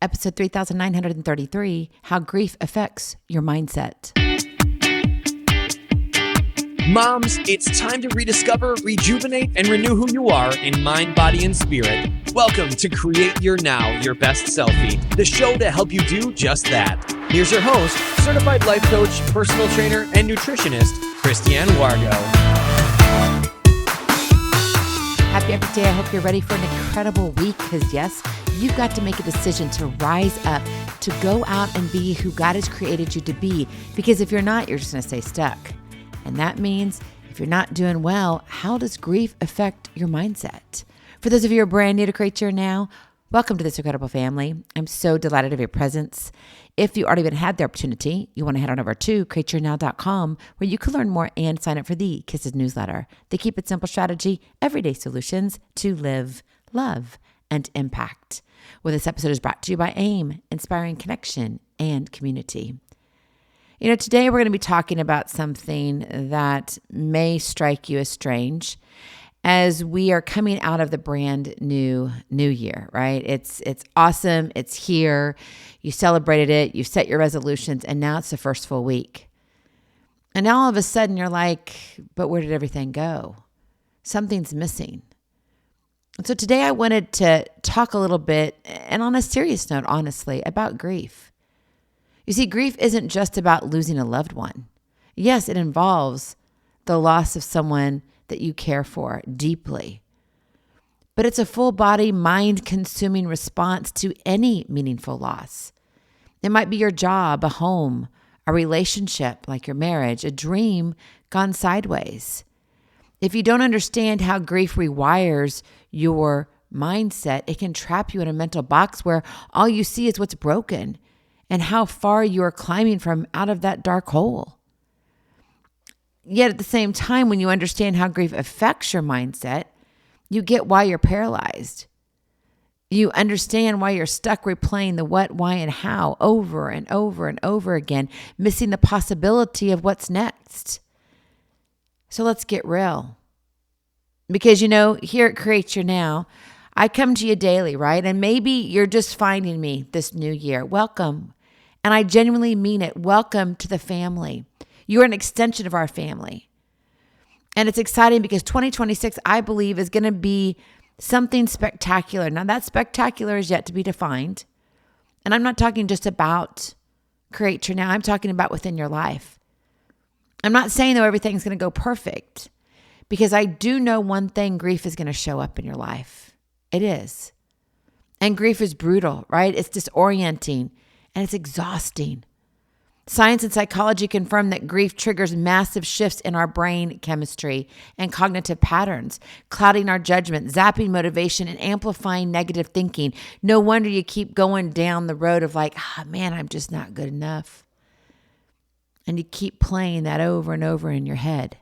episode 3933, How Grief Affects Your Mindset. Moms, it's time to rediscover, rejuvenate, and renew who you are in mind, body, and spirit. Welcome to Create Your Now, Your Best Selfie, the show to help you do just that. Here's your host, certified life coach, personal trainer, and nutritionist, Christiane Wargo. Happy every day. I hope you're ready for an incredible week because yes, you've got to make a decision to rise up, to go out and be who God has created you to be. Because if you're not, you're just going to stay stuck. And that means if you're not doing well, how does grief affect your mindset? For those of you who are brand new to Create Your Now, welcome to this incredible family. I'm so delighted of your presence. If you already had the opportunity, you want to head on over to createyournow.com where you can learn more and sign up for the Kisses newsletter. They keep it simple strategy, everyday solutions to live, love, and impact. Well, this episode is brought to you by AIM, Inspiring Connection and Community. You know, today we're going to be talking about something that may strike you as strange as we are coming out of the brand new year, right? It's awesome. It's here. You celebrated it. You set your resolutions, and now it's the first full week. And now all of a sudden you're like, but where did everything go? Something's missing. And so today I wanted to talk a little bit, and on a serious note, honestly, about grief. You see, grief isn't just about losing a loved one. Yes, it involves the loss of someone that you care for deeply. But it's a full body, mind-consuming response to any meaningful loss. It might be your job, a home, a relationship like your marriage, a dream gone sideways. If you don't understand how grief rewires your mindset, it can trap you in a mental box where all you see is what's broken and how far you are climbing from out of that dark hole. Yet at the same time, when you understand how grief affects your mindset, you get why you're paralyzed. You understand why you're stuck replaying the what, why, and how over and over and over again, missing the possibility of what's next. So let's get real. Because, you know, here at Create Your Now, I come to you daily, right? And maybe you're just finding me this new year. Welcome. And I genuinely mean it. Welcome to the family. You're an extension of our family. And it's exciting because 2026, I believe, is going to be something spectacular. Now, that spectacular is yet to be defined. And I'm not talking just about Create Your Now. I'm talking about within your life. I'm not saying, though, everything's going to go perfect. Because I do know one thing, grief is going to show up in your life. It is. And grief is brutal, right? It's disorienting and it's exhausting. Science and psychology confirm that grief triggers massive shifts in our brain chemistry and cognitive patterns, clouding our judgment, zapping motivation, and amplifying negative thinking. No wonder you keep going down the road of like, man, I'm just not good enough. And you keep playing that over and over in your head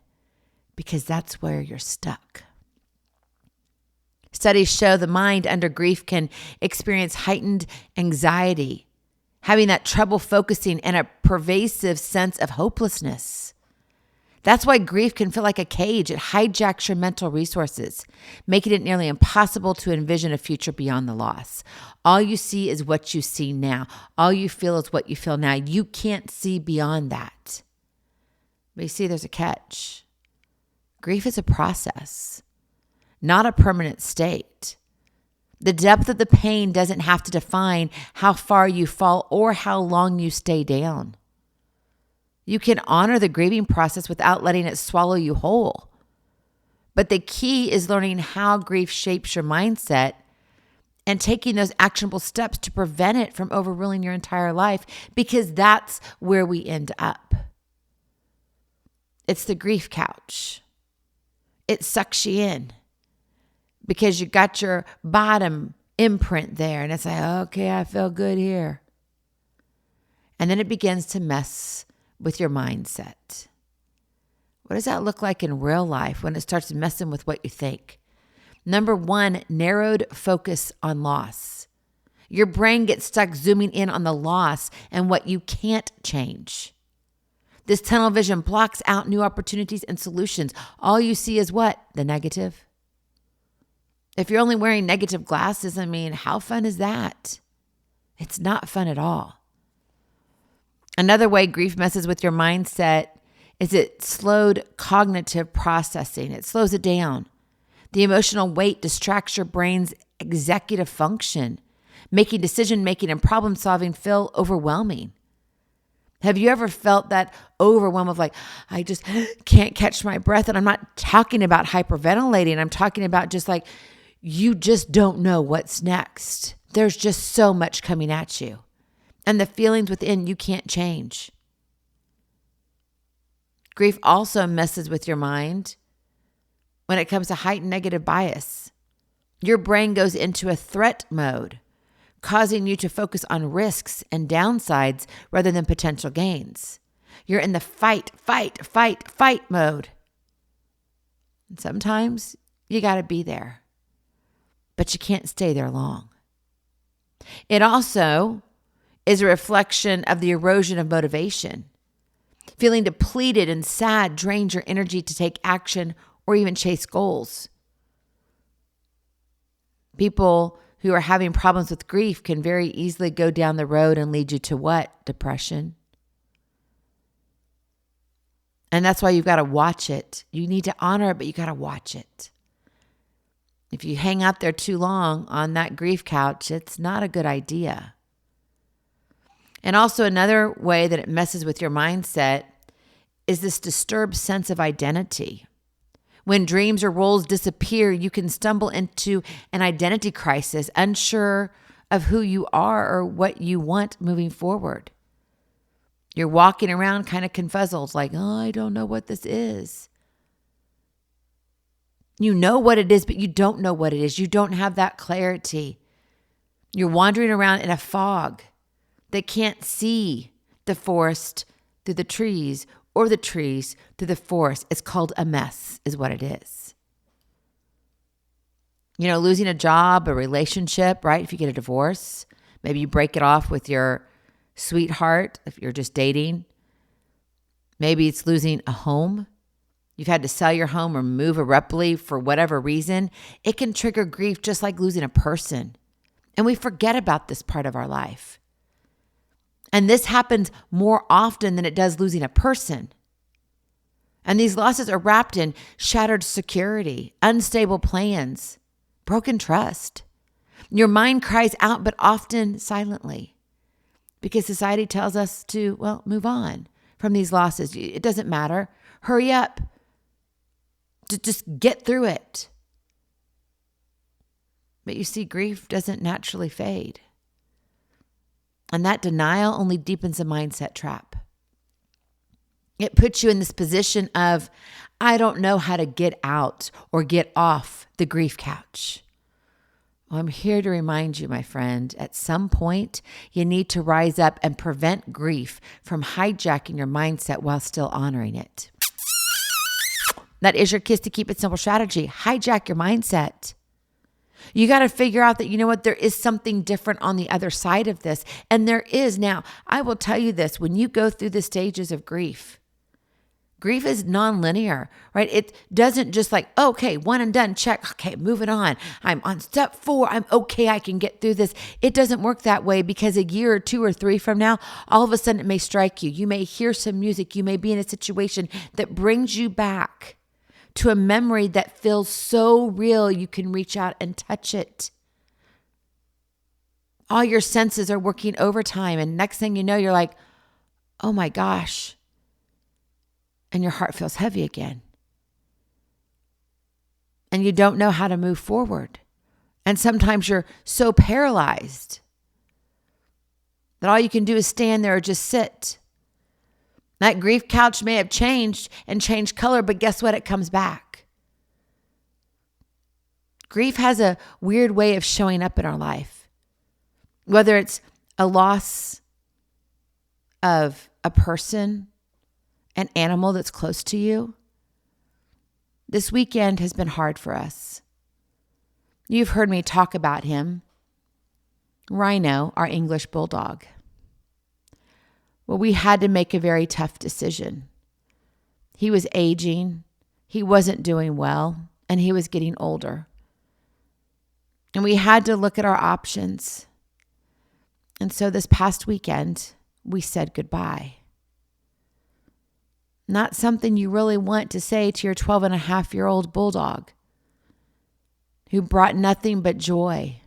because that's where you're stuck. Studies show the mind under grief can experience heightened anxiety, having that trouble focusing and a pervasive sense of hopelessness. That's why grief can feel like a cage. It hijacks your mental resources, making it nearly impossible to envision a future beyond the loss. All you see is what you see now. All you feel is what you feel now. You can't see beyond that. But you see, there's a catch. Grief is a process, not a permanent state. The depth of the pain doesn't have to define how far you fall or how long you stay down. You can honor the grieving process without letting it swallow you whole. But the key is learning how grief shapes your mindset and taking those actionable steps to prevent it from overruling your entire life, because that's where we end up. It's the grief couch. It sucks you in. Because you got your bottom imprint there. And it's like, okay, I feel good here. And then it begins to mess with your mindset. What does that look like in real life when it starts messing with what you think? Number one, narrowed focus on loss. Your brain gets stuck zooming in on the loss and what you can't change. This tunnel vision blocks out new opportunities and solutions. All you see is what? The negative. If you're only wearing negative glasses, how fun is that? It's not fun at all. Another way grief messes with your mindset is it slowed cognitive processing. It slows it down. The emotional weight distracts your brain's executive function, making decision-making and problem-solving feel overwhelming. Have you ever felt that overwhelm of like, I just can't catch my breath? And I'm not talking about hyperventilating. I'm talking about just like, you just don't know what's next. There's just so much coming at you. And the feelings within you can't change. Grief also messes with your mind when it comes to heightened negative bias. Your brain goes into a threat mode, causing you to focus on risks and downsides rather than potential gains. You're in the fight mode. And sometimes you got to be there, but you can't stay there long. It also is a reflection of the erosion of motivation. Feeling depleted and sad drains your energy to take action or even chase goals. People who are having problems with grief can very easily go down the road and lead you to what? Depression. And that's why you've got to watch it. You need to honor it, but you got to watch it. If you hang out there too long on that grief couch, it's not a good idea. And also another way that it messes with your mindset is this disturbed sense of identity. When dreams or roles disappear, you can stumble into an identity crisis, unsure of who you are or what you want moving forward. You're walking around kind of confuzzled, like, oh, I don't know what this is. You know what it is, but you don't know what it is. You don't have that clarity. You're wandering around in a fog that can't see the forest through the trees or the trees through the forest. It's called a mess, is what it is. You know, losing a job, a relationship, right? If you get a divorce, maybe you break it off with your sweetheart if you're just dating. Maybe it's losing a home. You've had to sell your home or move abruptly for whatever reason. It can trigger grief just like losing a person. And we forget about this part of our life. And this happens more often than it does losing a person. And these losses are wrapped in shattered security, unstable plans, broken trust. Your mind cries out, but often silently, because society tells us to, well, move on from these losses. It doesn't matter. Hurry up. To just get through it. But you see, grief doesn't naturally fade. And that denial only deepens the mindset trap. It puts you in this position of, I don't know how to get out or get off the grief couch. Well, I'm here to remind you, my friend, at some point, you need to rise up and prevent grief from hijacking your mindset while still honoring it. That is your Kiss to Keep It Simple strategy. Hijack your mindset. You got to figure out that, you know what, there is something different on the other side of this. And there is. Now, I will tell you this, when you go through the stages of grief is nonlinear, right? It doesn't just like, okay, one and done, check. Okay, moving on. I'm on step 4. I'm okay. I can get through this. It doesn't work that way, because a year or 2 or 3 from now, all of a sudden it may strike you. You may hear some music. You may be in a situation that brings you back to a memory that feels so real you can reach out and touch it. All your senses are working overtime, and next thing you know, you're like, oh my gosh. And your heart feels heavy again. And you don't know how to move forward. And sometimes you're so paralyzed that all you can do is stand there or just sit. That grief couch may have changed and changed color, but guess what? It comes back. Grief has a weird way of showing up in our life. Whether it's a loss of a person, an animal that's close to you. This weekend has been hard for us. You've heard me talk about him. Rhino, our English bulldog. Well, we had to make a very tough decision. He was aging, he wasn't doing well, and he was getting older. And we had to look at our options. And so this past weekend, we said goodbye. Not something you really want to say to your 12-and-a-half-year-old bulldog who brought nothing but joy,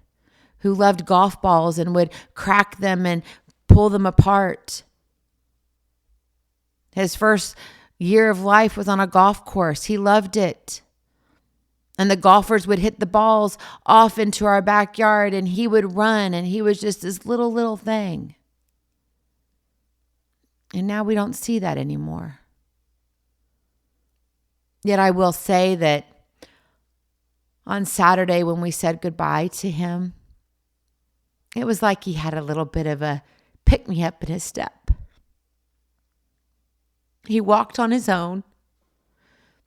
who loved golf balls and would crack them and pull them apart. His first year of life was on a golf course. He loved it. And the golfers would hit the balls off into our backyard and he would run and he was just this little thing. And now we don't see that anymore. Yet I will say that on Saturday when we said goodbye to him, it was like he had a little bit of a pick-me-up in his step. He walked on his own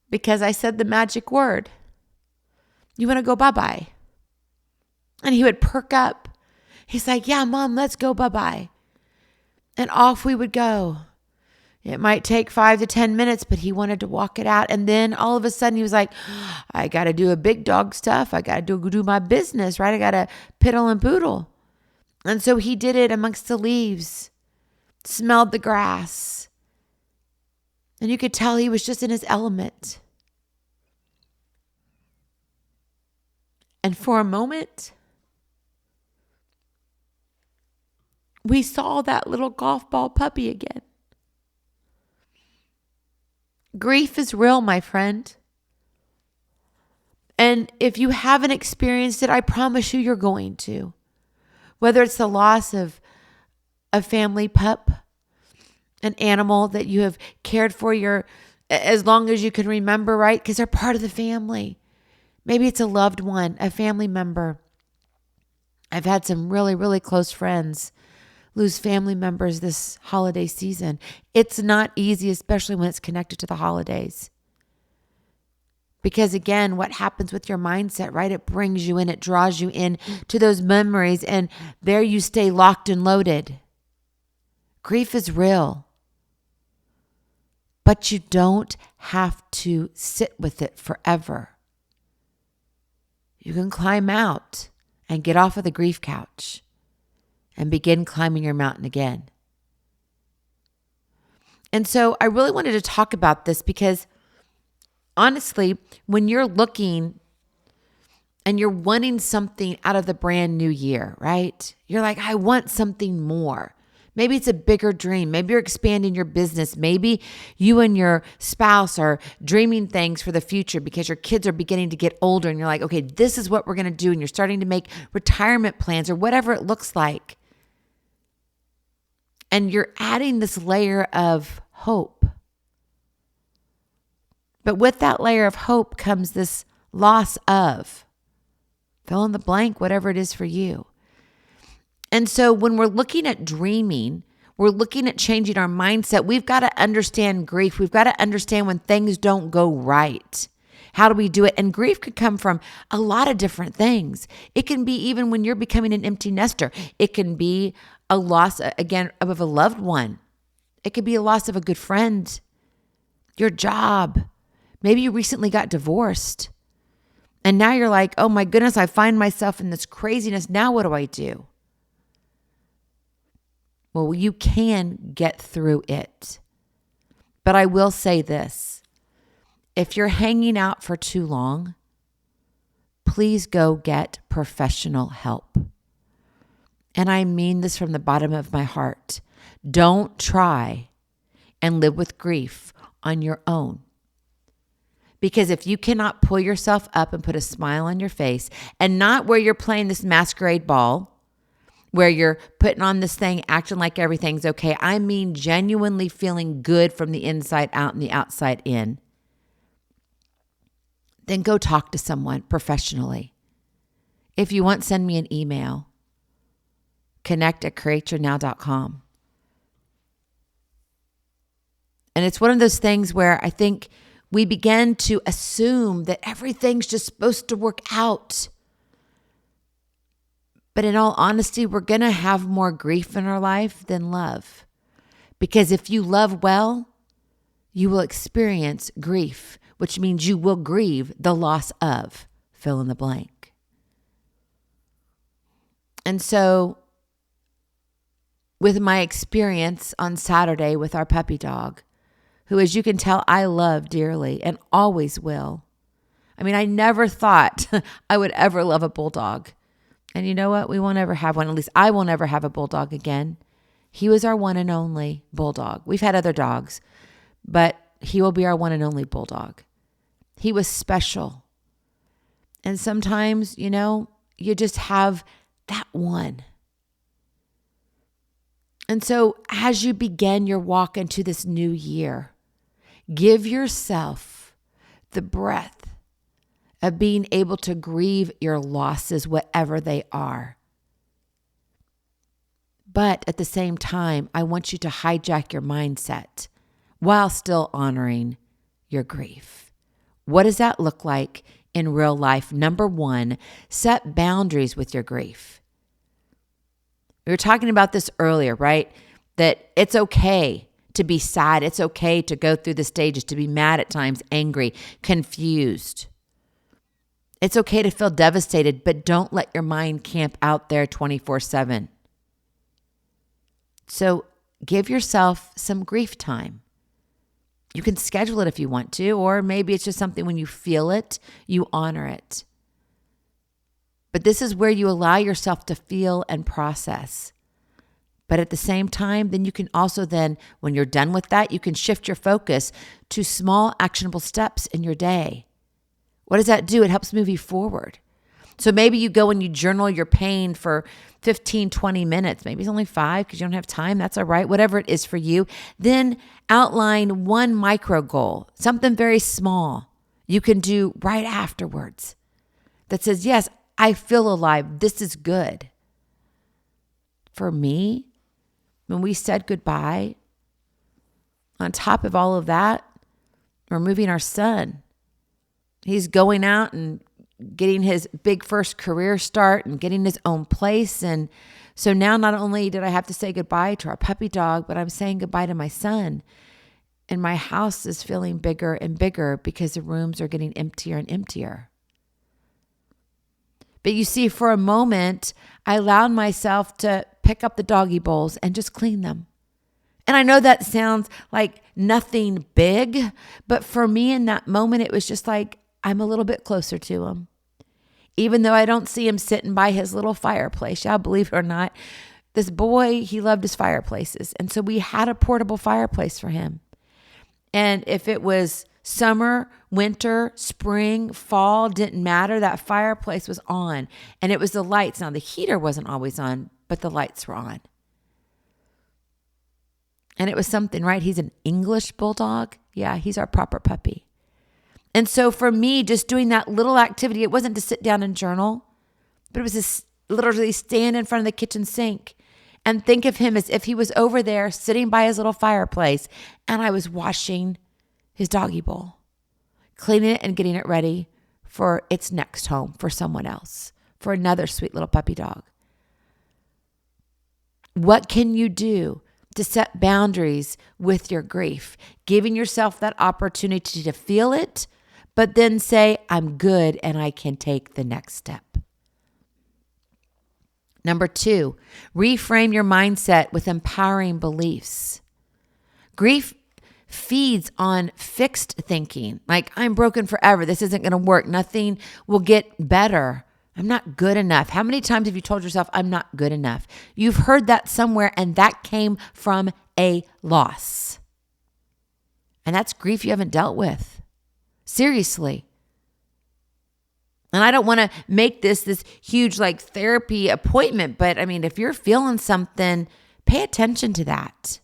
because I said the magic word. You want to go bye-bye? And he would perk up. He's like, yeah, Mom, let's go bye-bye. And off we would go. It might take 5 to 10 minutes, but he wanted to walk it out. And then all of a sudden he was like, I got to do a big dog stuff. I got to do my business, right? I got to piddle and poodle. And so he did it amongst the leaves, smelled the grass. And you could tell he was just in his element. And for a moment, we saw that little golf ball puppy again. Grief is real, my friend. And if you haven't experienced it, I promise you you're going to. Whether it's the loss of a family pup, an animal that you have cared for as long as you can remember, right? Because they're part of the family. Maybe it's a loved one, a family member. I've had some really close friends lose family members this holiday season. It's not easy, especially when it's connected to the holidays. Because again, what happens with your mindset, right? It brings you in, it draws you in to those memories, and there you stay locked and loaded. Grief is real. But you don't have to sit with it forever. You can climb out and get off of the grief couch and begin climbing your mountain again. And so I really wanted to talk about this because honestly, when you're looking and you're wanting something out of the brand new year, right? You're like, I want something more. Maybe it's a bigger dream. Maybe you're expanding your business. Maybe you and your spouse are dreaming things for the future because your kids are beginning to get older and you're like, okay, this is what we're going to do. And you're starting to make retirement plans or whatever it looks like. And you're adding this layer of hope. But with that layer of hope comes this loss of, fill in the blank, whatever it is for you. And so when we're looking at dreaming, we're looking at changing our mindset. We've got to understand grief. We've got to understand when things don't go right. How do we do it? And grief could come from a lot of different things. It can be even when you're becoming an empty nester. It can be a loss, again, of a loved one. It could be a loss of a good friend, your job. Maybe you recently got divorced. And now you're like, oh my goodness, I find myself in this craziness. Now what do I do? Well, you can get through it. But I will say this. If you're hanging out for too long, please go get professional help. And I mean this from the bottom of my heart. Don't try and live with grief on your own. Because if you cannot pull yourself up and put a smile on your face, and not where you're playing this masquerade ball, where you're putting on this thing, acting like everything's okay. I mean genuinely feeling good from the inside out and the outside in. Then go talk to someone professionally. If you want, send me an email. connect@createyournow.com. And it's one of those things where I think we begin to assume that everything's just supposed to work out. But in all honesty, we're going to have more grief in our life than love. Because if you love well, you will experience grief, which means you will grieve the loss of, fill in the blank. And so with my experience on Saturday with our puppy dog, who, as you can tell, I love dearly and always will. I mean, I never thought I would ever love a bulldog. And you know what? We won't ever have one. At least I will never have a bulldog again. He was our one and only bulldog. We've had other dogs, but he will be our one and only bulldog. He was special. And sometimes, you just have that one. And so as you begin your walk into this new year, give yourself the breath of being able to grieve your losses, whatever they are. But at the same time, I want you to hijack your mindset while still honoring your grief. What does that look like in real life? Number one, set boundaries with your grief. We were talking about this earlier, right? That it's okay to be sad. It's okay to go through the stages, to be mad at times, angry, confused. It's okay to feel devastated, but don't let your mind camp out there 24/7. So give yourself some grief time. You can schedule it if you want to, or maybe it's just something when you feel it, you honor it. But this is where you allow yourself to feel and process. But at the same time, then you can also when you're done with that, you can shift your focus to small actionable steps in your day. What does that do? It helps move you forward. So maybe you go and you journal your pain for 15, 20 minutes. Maybe it's only 5 because you don't have time. That's all right. Whatever it is for you. Then outline one micro goal, something very small you can do right afterwards that says, yes, I feel alive. This is good. For me, when we said goodbye, on top of all of that, we're moving our son. He's going out and getting his big first career start and getting his own place. And so now not only did I have to say goodbye to our puppy dog, but I'm saying goodbye to my son. And my house is feeling bigger and bigger because the rooms are getting emptier and emptier. But you see, for a moment, I allowed myself to pick up the doggy bowls and just clean them. And I know that sounds like nothing big, but for me in that moment, it was just like, I'm a little bit closer to him. Even though I don't see him sitting by his little fireplace, y'all believe it or not, this boy, he loved his fireplaces. And so we had a portable fireplace for him. And if it was summer, winter, spring, fall, didn't matter, that fireplace was on. And it was the lights. Now, the heater wasn't always on, but the lights were on. And it was something, right? He's an English bulldog. Yeah, he's our proper puppy. And so for me, just doing that little activity, it wasn't to sit down and journal, but it was to literally stand in front of the kitchen sink and think of him as if he was over there sitting by his little fireplace and I was washing his doggy bowl, cleaning it and getting it ready for its next home, for someone else, for another sweet little puppy dog. What can you do to set boundaries with your grief? Giving yourself that opportunity to feel it, but then say, I'm good and I can take the next step. Number 2, reframe your mindset with empowering beliefs. Grief feeds on fixed thinking, like I'm broken forever. This isn't going to work. Nothing will get better. I'm not good enough. How many times have you told yourself, I'm not good enough? You've heard that somewhere, and that came from a loss. And that's grief you haven't dealt with. Seriously. And I don't want to make this huge therapy appointment, but I mean, if you're feeling something, pay attention to that.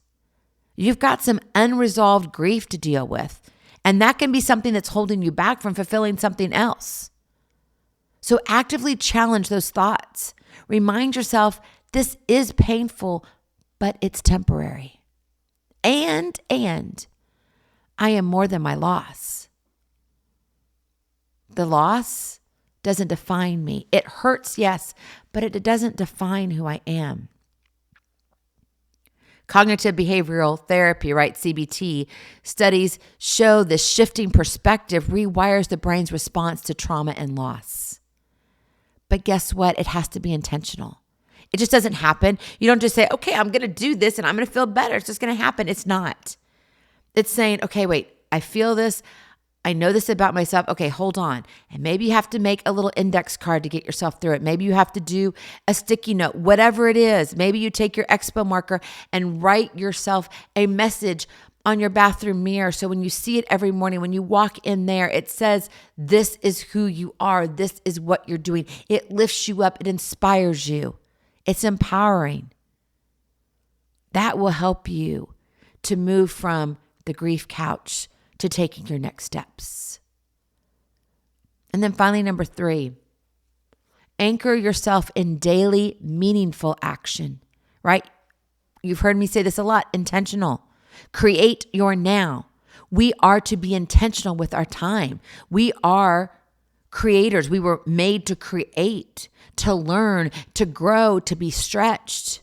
You've got some unresolved grief to deal with, and that can be something that's holding you back from fulfilling something else. So actively challenge those thoughts. Remind yourself, this is painful, but it's temporary. And I am more than my loss. The loss doesn't define me. It hurts, yes, but it doesn't define who I am. Cognitive behavioral therapy, right, CBT, studies show this shifting perspective rewires the brain's response to trauma and loss. But guess what? It has to be intentional. It just doesn't happen. You don't just say, okay, I'm going to do this and I'm going to feel better. It's just going to happen. It's not. It's saying, okay, wait, I feel this. I know this about myself. Okay, hold on. And maybe you have to make a little index card to get yourself through it. Maybe you have to do a sticky note, whatever it is. Maybe you take your expo marker and write yourself a message on your bathroom mirror. So when you see it every morning, when you walk in there, it says, this is who you are. This is what you're doing. It lifts you up. It inspires you. It's empowering. That will help you to move from the grief couch to taking your next steps. And then finally, number 3, anchor yourself in daily meaningful action, right? You've heard me say this a lot, intentional. Create your now. We are to be intentional with our time. We are creators. We were made to create, to learn, to grow, to be stretched.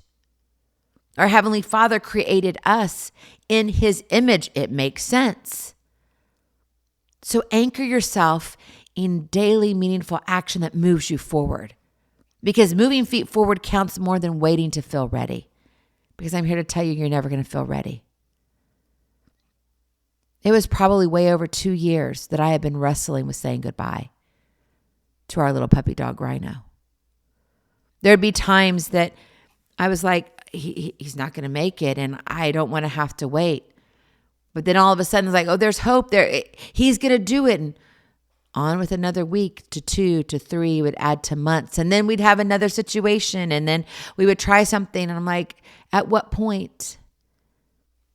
Our Heavenly Father created us in His image. It makes sense. So anchor yourself in daily meaningful action that moves you forward. Because moving feet forward counts more than waiting to feel ready. Because I'm here to tell you, you're never going to feel ready. It was probably way over 2 years that I had been wrestling with saying goodbye to our little puppy dog, Rhino. There'd be times that I was like, he's not going to make it, and I don't want to have to wait. But then all of a sudden, it's like, oh, there's hope there. He's going to do it. And on with another week to 2 to 3 would add to months. And then we'd have another situation, and then we would try something. And I'm like, at what point?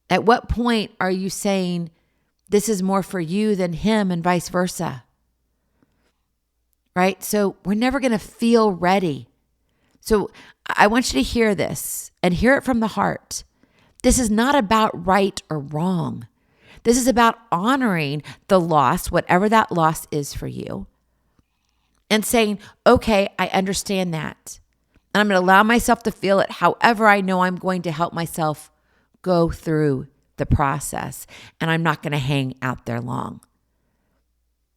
At what point are you saying, this is more for you than him and vice versa? Right? So we're never going to feel ready. So I want you to hear this and hear it from the heart. This is not about right or wrong. This is about honoring the loss, whatever that loss is for you, and saying, okay, I understand that. And I'm going to allow myself to feel it however I know I'm going to help myself go through the process, and I'm not going to hang out there long.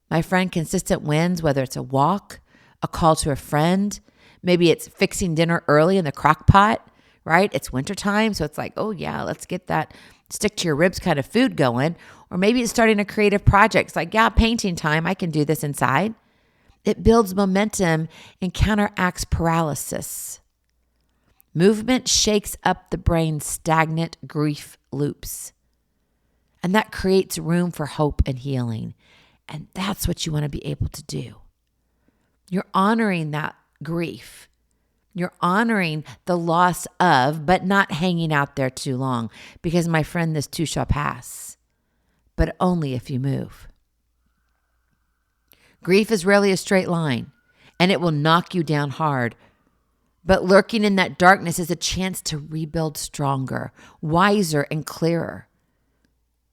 My friend, consistent wins, whether it's a walk, a call to a friend, maybe it's fixing dinner early in the crock pot, right? It's wintertime, so it's like, oh yeah, let's get that stick to your ribs kind of food going. Or maybe it's starting a creative project. It's like, yeah, painting time, I can do this inside. It builds momentum and counteracts paralysis. Movement shakes up the brain's stagnant grief loops. And that creates room for hope and healing. And that's what you want to be able to do. You're honoring that grief. You're honoring the loss of, but not hanging out there too long. Because my friend, this too shall pass. But only if you move. Grief is rarely a straight line, and it will knock you down hard. But lurking in that darkness is a chance to rebuild stronger, wiser, and clearer.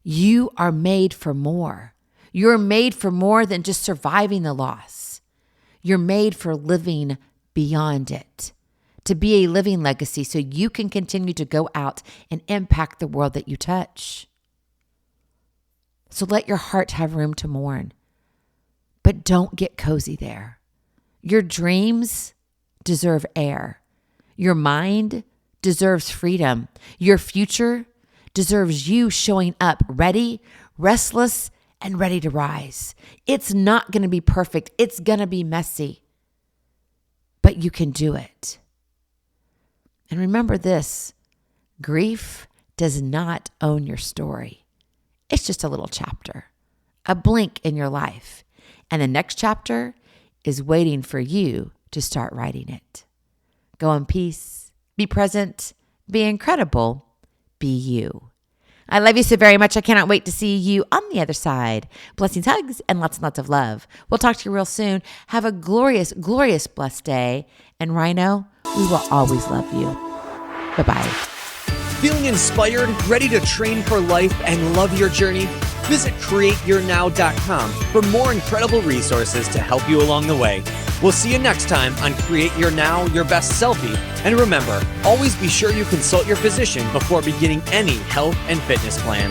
You are made for more. You're made for more than just surviving the loss. You're made for living beyond it, to be a living legacy so you can continue to go out and impact the world that you touch. So let your heart have room to mourn, but don't get cozy there. Your dreams deserve air. Your mind deserves freedom. Your future deserves you showing up ready, restless, and ready to rise. It's not going to be perfect. It's going to be messy, but you can do it. And remember this, grief does not own your story. It's just a little chapter, a blink in your life. And the next chapter is waiting for you to start writing it. Go in peace, be present, be incredible, be you. I love you so very much. I cannot wait to see you on the other side. Blessings, hugs, and lots of love. We'll talk to you real soon. Have a glorious, glorious, blessed day. And Rhino, we will always love you. Bye-bye. Feeling inspired, ready to train for life, and love your journey? Visit createyournow.com for more incredible resources to help you along the way. We'll see you next time on Create Your Now, Your Best Selfie. And remember, always be sure you consult your physician before beginning any health and fitness plan.